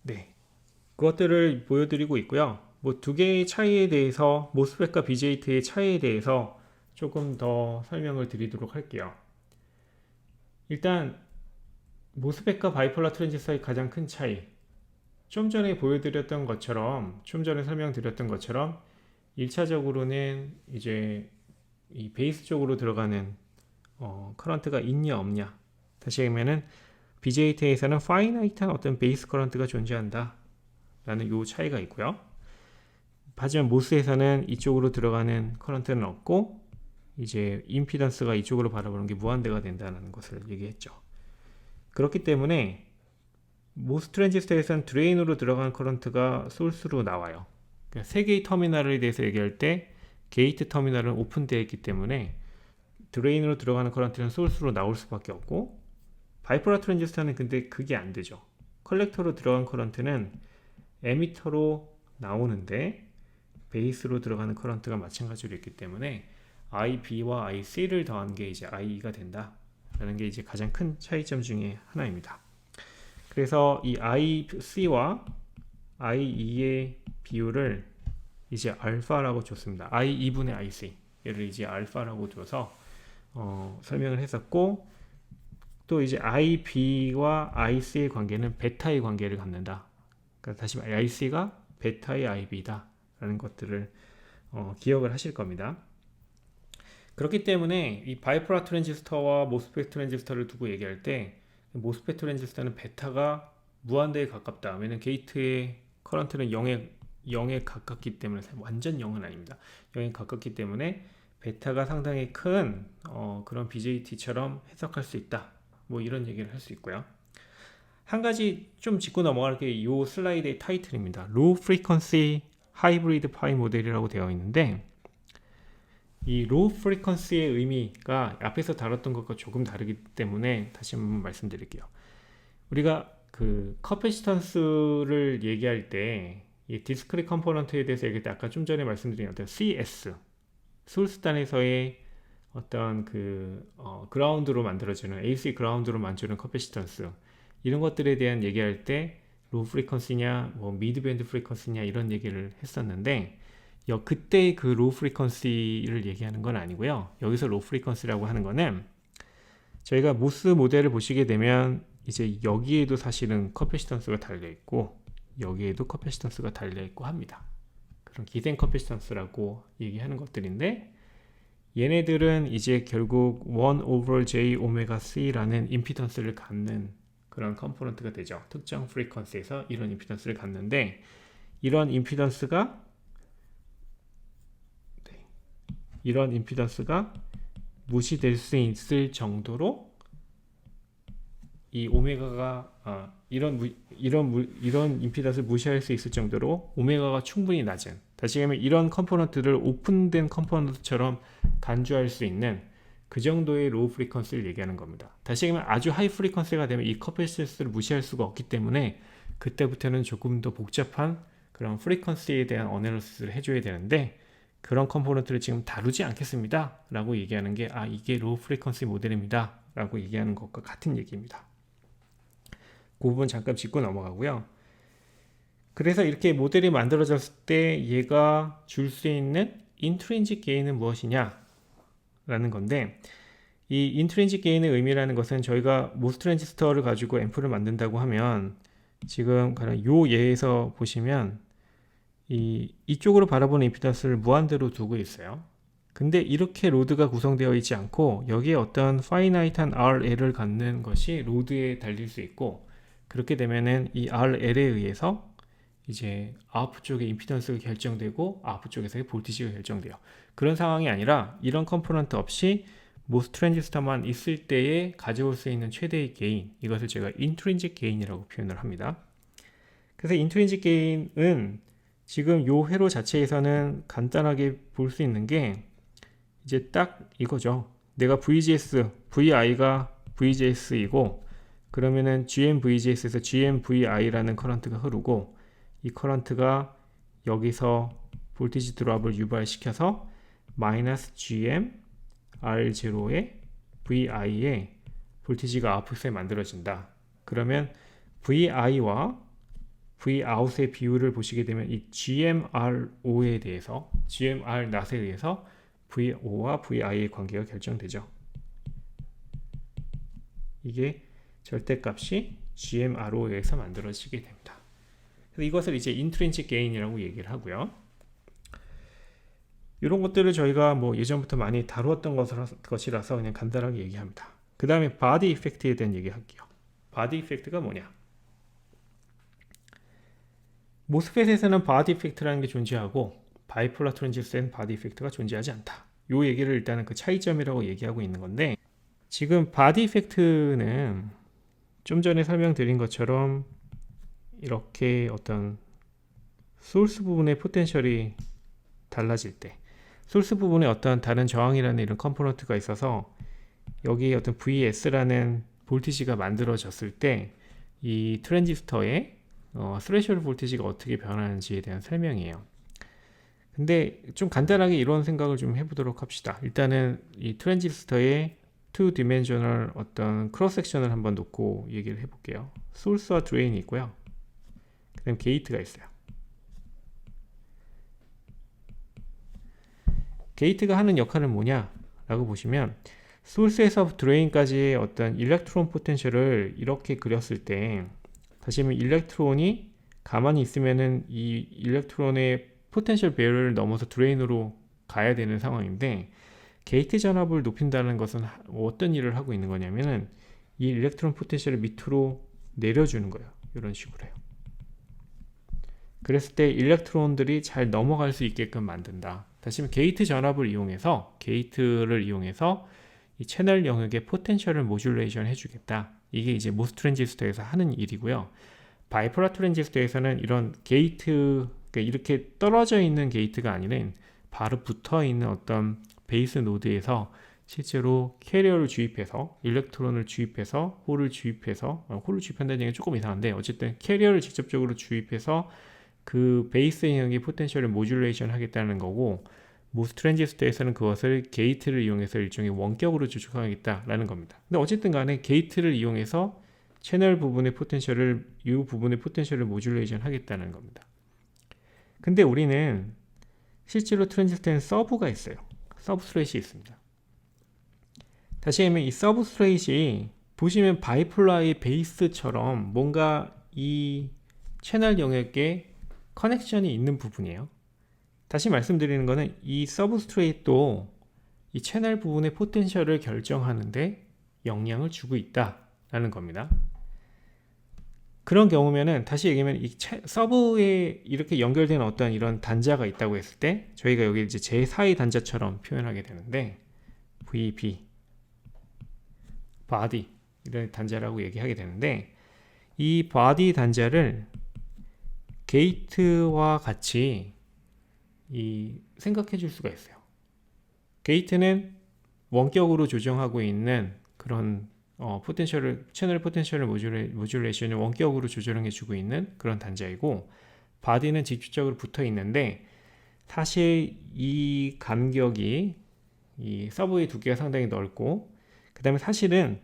네, 그것들을 보여드리고 있고요. 뭐 두 개의 차이에 대해서 모스펫과 BJT의 차이에 대해서 조금 더 설명을 드리도록 할게요. 일단 모스펫과 바이폴라 트랜지스터의 가장 큰 차이, 좀 전에 보여드렸던 것처럼, 좀 전에 설명드렸던 것처럼 1차적으로는 이제 이 베이스 쪽으로 들어가는 커런트가 있냐 없냐. 다시 얘기하면은 BJT에서는 파이나이트한 어떤 베이스 커런트가 존재한다 라는 요 차이가 있고요. 하지만 모스에서는 이쪽으로 들어가는 커런트는 없고 이제 임피던스가 이쪽으로 바라보는 게 무한대가 된다는 것을 얘기했죠. 그렇기 때문에 모스 트랜지스터에서는 드레인으로 들어간 커런트가 소스로 나와요. 그러니까 세 개의 터미널에 대해서 얘기할 때 게이트 터미널은 오픈되어 있기 때문에 드레인으로 들어가는 커런트는 소스로 나올 수밖에 없고, 바이폴라 트랜지스터는 근데 그게 안 되죠. 컬렉터로 들어간 커런트는 에미터로 나오는데 베이스로 들어가는 커런트가 마찬가지로 있기 때문에 IB와 IC를 더한 게 이제 IE가 된다 라는 게 이제 가장 큰 차이점 중에 하나입니다. 그래서 이 IC와 IE의 비율을 이제 알파라고 줬습니다. I2분의 IC 얘를 이제 알파라고 줘서 설명을 했었고, 또 이제 IB와 IC의 관계는 베타의 관계를 갖는다. 그러니까 다시 말해 IC가 베타의 IB다 라는 것들을 기억을 하실 겁니다. 그렇기 때문에 이 바이폴라 트랜지스터와 모스펫 트랜지스터를 두고 얘기할 때 모스펫 트랜지스터는 베타가 무한대에 가깝다. 왜냐면 게이트의 커런트는 0에 가깝기 때문에, 완전 0은 아닙니다. 0에 가깝기 때문에 베타가 상당히 큰 그런 BJT처럼 해석할 수 있다. 뭐 이런 얘기를 할 수 있고요. 한 가지 좀 짚고 넘어갈 게 이 슬라이드의 타이틀입니다. Low Frequency Hybrid Pi 모델이라고 되어 있는데, 이 Low Frequency의 의미가 앞에서 다뤘던 것과 조금 다르기 때문에 다시 한번 말씀드릴게요. 우리가 그 커패시턴스를 얘기할 때 이 디스크릿 컴포넌트에 대해서 얘기할 때 아까 좀 전에 말씀드린 어떤 CS 소울스단에서의 어떤 그 그라운드로 만들어지는 AC 그라운드로 만드는 커패시턴스, 이런 것들에 대한 얘기할 때 로우 프리퀀시냐 뭐 미드 밴드 프리퀀시냐 이런 얘기를 했었는데, 그때의 그 로우 프리퀀시를 얘기하는 건 아니고요. 여기서 로우 프리퀀시라고 하는 거는 저희가 모스 모델을 보시게 되면 이제 여기에도 사실은 커패시턴스가 달려 있고 여기에도 커패시턴스가 달려 있고 합니다. 그런 기생 커패시턴스라고 얘기하는 것들인데, 얘네들은 이제 결국 1 over j 오메가 c라는 임피던스를 갖는 그런 컴포넌트가 되죠. 특정 프리퀀시에서 이런 임피던스를 갖는데, 이런 임피던스가 무시될 수 있을 정도로 이 오메가가 이런 임피던스를 무시할 수 있을 정도로 오메가가 충분히 낮은, 다시 말하면 이런 컴포넌트를 오픈된 컴포넌트처럼 간주할 수 있는 그 정도의 로우 프리퀀시를 얘기하는 겁니다. 다시 말하면 아주 하이 프리퀀시가 되면 이 커패시턴스를 무시할 수가 없기 때문에 그때부터는 조금 더 복잡한 그런 프리퀀시에 대한 어널리시스를 해줘야 되는데, 그런 컴포넌트를 지금 다루지 않겠습니다 라고 얘기하는 게 이게 로우 프리퀀시 모델입니다 라고 얘기하는 것과 같은 얘기입니다. 그 부분 잠깐 짚고 넘어가고요. 그래서 이렇게 모델이 만들어졌을 때 얘가 줄 수 있는 인트린직 게인은 무엇이냐 라는 건데, 이 인트린직 게인의 의미라는 것은 저희가 모스 트랜지스터를 가지고 앰프를 만든다고 하면 지금 요 예에서 보시면 이쪽으로 바라보는 임피던스를 무한대로 두고 있어요. 근데 이렇게 로드가 구성되어 있지 않고 여기에 어떤 파이나이트한 RL을 갖는 것이 로드에 달릴 수 있고, 그렇게 되면은 이 RL에 의해서 이제 아웃풋 쪽의 임피던스가 결정되고 아웃풋 쪽에서의 볼티지가 결정돼요. 그런 상황이 아니라 이런 컴포넌트 없이 모스 트랜지스터만 있을 때에 가져올 수 있는 최대의 게인, 이것을 제가 인트린직 게인이라고 표현을 합니다. 그래서 인트린직 게인은 지금 요 회로 자체에서는 간단하게 볼 수 있는 게 이제 딱 이거죠. 내가 VGS, VI가 VGS이고 그러면은 GM-VGS에서 GM-VI라는 커런트가 흐르고, 이 커런트가 여기서 볼티지 드롭을 유발시켜서 마이너스 GM R0의 VI에 볼티지가 아웃풋에 만들어진다. 그러면 VI와 Vout의 비율을 보시게 되면 이 GMRO에 대해서 GMR 낫에 의해서 VO와 VI의 관계가 결정되죠. 이게 절대값이 GMRO에서 만들어지게 됩니다. 그래서 이것을 이제 intrinsic gain이라고 얘기를 하고요. 이런 것들을 저희가 뭐 예전부터 많이 다루었던 것이라서 그냥 간단하게 얘기합니다. 그 다음에 바디 이펙트에 대한 얘기 할게요. 바디 이펙트가 뭐냐? 모스펫에서는 바디 이펙트라는 게 존재하고 바이폴라 트랜지스터에는 바디 이펙트가 존재하지 않다. 요 얘기를 일단은 그 차이점이라고 얘기하고 있는 건데, 지금 바디 이펙트는 좀 전에 설명드린 것처럼 이렇게 어떤 소스 부분의 포텐셜이 달라질 때, 소스 부분에 어떤 다른 저항이라는 이런 컴포넌트가 있어서 여기 어떤 VS라는 볼티지가 만들어졌을 때 이 트랜지스터의 스레셔널 볼티지가 어떻게 변하는지에 대한 설명이에요. 근데 좀 간단하게 이런 생각을 좀 해보도록 합시다. 일단은 이 트랜지스터의 2디멘셔널 어떤 크로스 섹션을 한번 놓고 얘기를 해볼게요. 소스와 드레인이 있고요. 그 다음 게이트가 있어요. 게이트가 하는 역할은 뭐냐 라고 보시면, 소스에서 드레인까지의 어떤 일렉트론 포텐셜을 이렇게 그렸을 때, 다시 말하면 일렉트론이 가만히 있으면은 이 일렉트론의 포텐셜 배열을 넘어서 드레인으로 가야 되는 상황인데, 게이트 전압을 높인다는 것은 어떤 일을 하고 있는 거냐면은 이 일렉트론 포텐셜을 밑으로 내려주는 거예요. 이런 식으로 해요. 그랬을 때 일렉트론들이 잘 넘어갈 수 있게끔 만든다. 다시 말하면 게이트를 이용해서 이 채널 영역의 포텐셜을 모듈레이션 해주겠다. 이게 이제 모스 트랜지스터에서 하는 일이고요. 바이폴라 트랜지스터에서는 이런 게이트, 그러니까 이렇게 떨어져 있는 게이트가 아니라 바로 붙어 있는 어떤 베이스 노드에서 실제로 캐리어를 주입해서 일렉트론을 주입해서 홀을 주입한다는 얘기가 조금 이상한데, 어쨌든 캐리어를 직접적으로 주입해서 그 베이스 영역의 포텐셜을 모듈레이션 하겠다는 거고, 모스 트랜지스터에서는 그것을 게이트를 이용해서 일종의 원격으로 조작하겠다라는 겁니다. 근데 어쨌든 간에 게이트를 이용해서 채널 부분의 포텐셜을, 이 부분의 포텐셜을 모듈레이션 하겠다는 겁니다. 근데 우리는 실제로 트랜지스터에는 서브가 있어요. 서브스트레이트이 있습니다. 다시 하면 이 서브스트레이트이 보시면 바이폴라의 베이스처럼 뭔가 이 채널 영역에 커넥션이 있는 부분이에요. 다시 말씀드리는 거는 이 서브스트레이트도 이 채널 부분의 포텐셜을 결정하는데 영향을 주고 있다라는 겁니다. 그런 경우면은 다시 얘기하면 이 서브에 이렇게 연결된 어떤 이런 단자가 있다고 했을 때 저희가 여기 이제 제4의 단자처럼 표현하게 되는데, VB, 바디 이런 단자라고 얘기하게 되는데, 이 바디 단자를 게이트와 같이 생각해 줄 수가 있어요. 게이트는 원격으로 조정하고 있는 그런 채널 포텐셜을 모듈레이션을 원격으로 조절해 주고 있는 그런 단자이고, 바디는 직접적으로 붙어 있는데, 사실 이 간격이 이 서브의 두께가 상당히 넓고, 그 다음에 사실은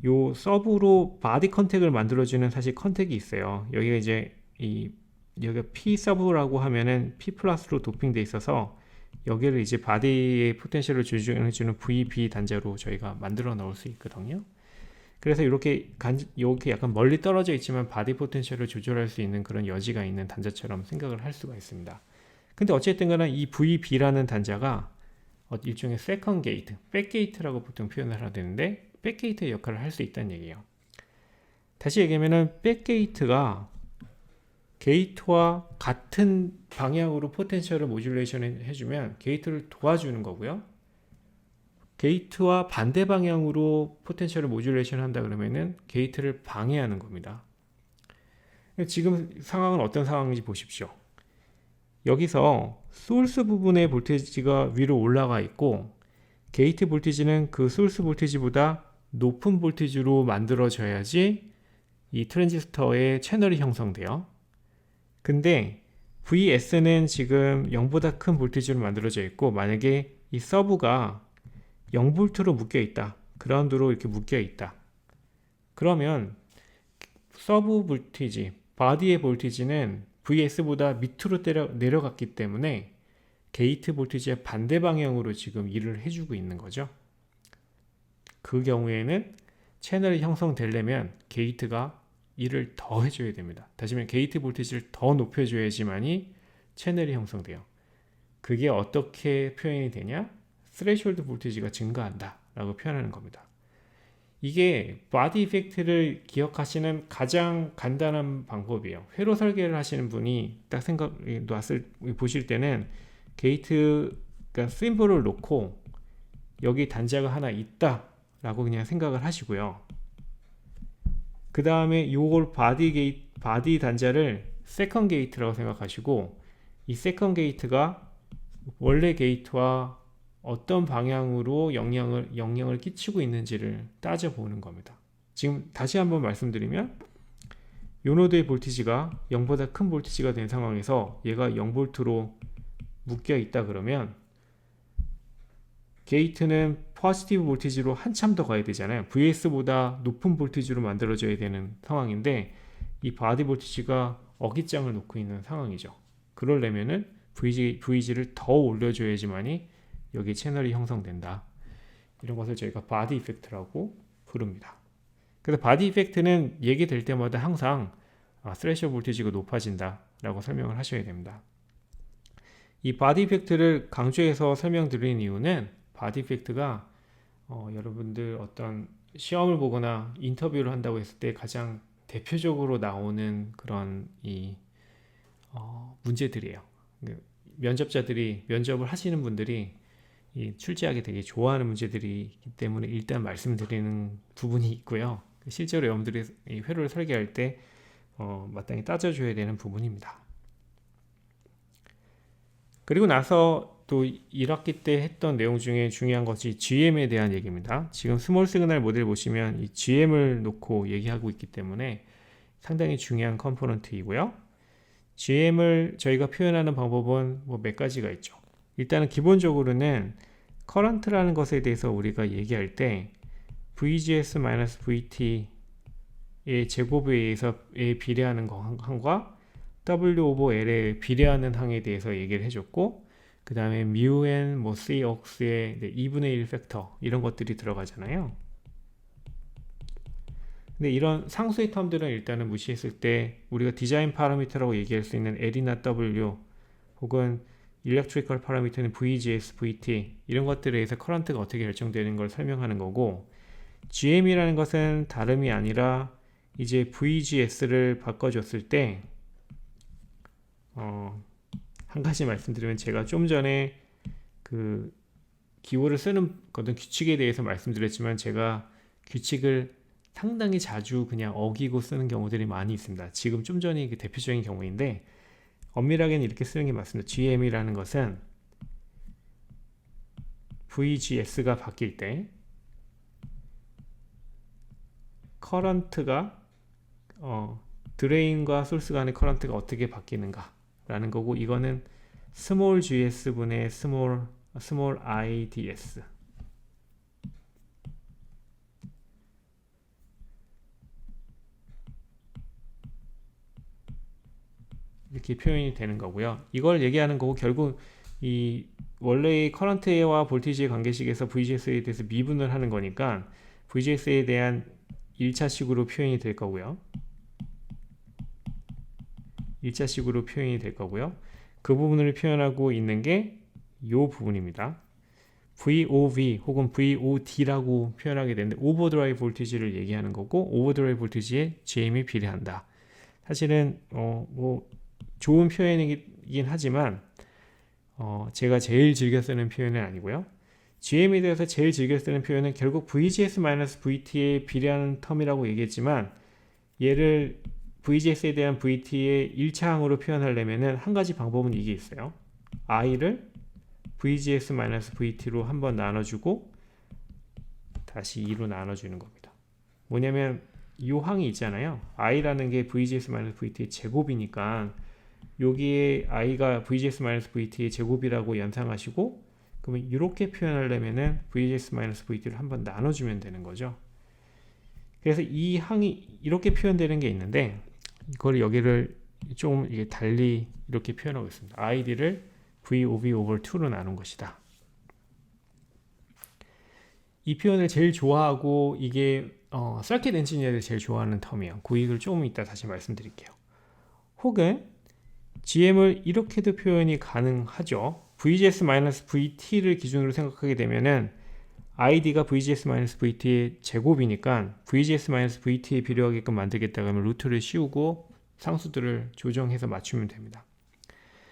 요 서브로 바디 컨택을 만들어주는 사실 컨택이 있어요. 여기가 이제 여기가 P 서브라고 하면은 P 플러스로 도핑돼 있어서 여기를 이제 바디의 포텐셜을 조정해주는 VB 단자로 저희가 만들어 넣을 수 있거든요. 그래서 이렇게 약간 멀리 떨어져 있지만 바디 포텐셜을 조절할 수 있는 그런 여지가 있는 단자처럼 생각을 할 수가 있습니다. 근데 어쨌든 간에 이 VB라는 단자가 일종의 세컨 게이트, 백 게이트라고 보통 표현을 해야 되는데, 백 게이트의 역할을 할 수 있다는 얘기예요. 다시 얘기하면은 백 게이트가 게이트와 같은 방향으로 포텐셜을 모듈레이션 해주면 게이트를 도와주는 거고요. 게이트와 반대 방향으로 포텐셜을 모듈레이션 한다 그러면은 게이트를 방해하는 겁니다. 지금 상황은 어떤 상황인지 보십시오. 여기서 소스 부분의 볼테이지가 위로 올라가 있고, 게이트 볼테이지는 그 소스 볼테이지보다 높은 볼테이지로 만들어져야지 이 트랜지스터의 채널이 형성돼요. 근데 VS는 지금 0보다 큰 볼테이지로 만들어져 있고, 만약에 이 서브가 0V로 묶여 있다, 그라운드로 이렇게 묶여 있다, 그러면 서브 볼테이지 바디의 볼티지는 VS보다 밑으로 내려갔기 때문에 게이트 볼티지의 반대 방향으로 지금 일을 해주고 있는 거죠. 그 경우에는 채널이 형성되려면 게이트가 일을 더 해줘야 됩니다. 다시 말해 게이트 볼티지를 더 높여줘야지만이 채널이 형성돼요. 그게 어떻게 표현이 되냐? 스레시홀드 볼티지가 증가한다 라고 표현하는 겁니다. 이게 바디 이펙트를 기억하시는 가장 간단한 방법이에요. 회로 설계를 하시는 분이 딱 보실 때는 게이트, 그러니까 심볼을 놓고 여기 단자가 하나 있다 라고 그냥 생각을 하시고요. 그 다음에 요걸 바디 단자를 세컨 게이트라고 생각하시고, 이 세컨 게이트가 원래 게이트와 어떤 방향으로 영향을 끼치고 있는지를 따져보는 겁니다. 지금 다시 한번 말씀드리면 요 노드의 볼티지가 0보다 큰 볼티지가 된 상황에서 얘가 0볼트로 묶여 있다 그러면 게이트는 포지티브 볼티지로 한참 더 가야 되잖아요. VS보다 높은 볼티지로 만들어져야 되는 상황인데 이 바디 볼티지가 어깃장을 놓고 있는 상황이죠. 그러려면은 VG를 더 올려줘야지만이 여기 채널이 형성된다. 이런 것을 저희가 바디 이펙트라고 부릅니다. 그래서 바디 이펙트는 얘기될 때마다 항상 스레셔 볼티지가 높아진다 라고 설명을 하셔야 됩니다. 이 바디 이펙트를 강조해서 설명드리는 이유는 바디 이펙트가 여러분들 어떤 시험을 보거나 인터뷰를 한다고 했을 때 가장 대표적으로 나오는 그런 문제들이에요. 면접자들이, 면접을 하시는 분들이 출제하기 되게 좋아하는 문제들이기 때문에 일단 말씀드리는 부분이 있고요. 실제로 여러분들이 이 회로를 설계할 때 마땅히 따져줘야 되는 부분입니다. 그리고 나서 또 1학기 때 했던 내용 중에 중요한 것이 GM에 대한 얘기입니다. 지금 스몰 시그널 모델 보시면 이 GM을 놓고 얘기하고 있기 때문에 상당히 중요한 컴포넌트이고요. GM을 저희가 표현하는 방법은 몇 가지가 있죠. 일단은 기본적으로는 커런트라는 것에 대해서 우리가 얘기할 때 VGS-VT의 제곱에 의해서 비례하는 항과 W 오버 L에 비례하는 항에 대해서 얘기를 해줬고, 그 다음에 μn, Cox의 2분의 1 팩터 이런 것들이 들어가잖아요. 근데 이런 상수의 텀들은 일단은 무시했을 때 우리가 디자인 파라미터라고 얘기할 수 있는 L이나 W 혹은 일렉트리컬 파라미터는 VGS, VT 이런 것들에 의해서 커런트가 어떻게 결정되는 걸 설명하는 거고, GM이라는 것은 다름이 아니라 이제 VGS를 바꿔줬을 때 한 가지 말씀드리면, 제가 좀 전에 그 기호를 쓰는 어떤 규칙에 대해서 말씀드렸지만 제가 규칙을 상당히 자주 그냥 어기고 쓰는 경우들이 많이 있습니다. 지금 좀 전에 그 대표적인 경우인데 엄밀하게는 이렇게 쓰는 게 맞습니다. GM이라는 것은 VGS가 바뀔 때 커런트가 드레인과 소스 간의 커런트가 어떻게 바뀌는가 라는 거고, 이거는 스몰 gs 분의 스몰 ids 이렇게 표현이 되는 거고요. 이걸 얘기하는 거고, 결국 이 원래의 커런트와 볼티지의 관계식에서 VGS에 대해서 미분을 하는 거니까 VGS에 대한 1차식으로 표현이 될 거고요. 1차식으로 표현이 될 거고요. 그 부분을 표현하고 있는 게 이 부분입니다. VOV 혹은 VOD라고 표현하게 되는데 오버드라이브 볼티지를 얘기하는 거고, 오버드라이브 볼티지에 GM이 비례한다. 사실은 좋은 표현이긴 하지만 제가 제일 즐겨 쓰는 표현은 아니고요. GM에 대해서 제일 즐겨 쓰는 표현은 결국 VGS-VT에 비례하는 텀이라고 얘기했지만, 얘를 VGS에 대한 VT의 1차항으로 표현하려면 한 가지 방법은 이게 있어요. I를 VGS-VT로 한번 나눠주고 다시 2로 나눠주는 겁니다. 뭐냐면 이 항이 있잖아요. I라는 게 VGS-VT의 제곱이니까 여기에 I가 VGS-VT의 제곱이라고 연상하시고, 그러면 이렇게 표현하려면은 VGS-VT를 한번 나눠주면 되는 거죠. 그래서 이 항이 이렇게 표현되는 게 있는데, 이걸 여기를 조금 이게 달리 이렇게 표현하고 있습니다. id를 vob over 2로 나눈 것이다. 이 표현을 제일 좋아하고 이게 서킷 엔지니어들이 제일 좋아하는 텀이에요. 그 얘기를 조금 이따 다시 말씀드릴게요. 혹은 GM을 이렇게도 표현이 가능하죠. VGS-VT를 기준으로 생각하게 되면은 id가 VGS-VT의 제곱이니까 VGS-VT에 필요하게끔 만들겠다 그러면 루트를 씌우고 상수들을 조정해서 맞추면 됩니다.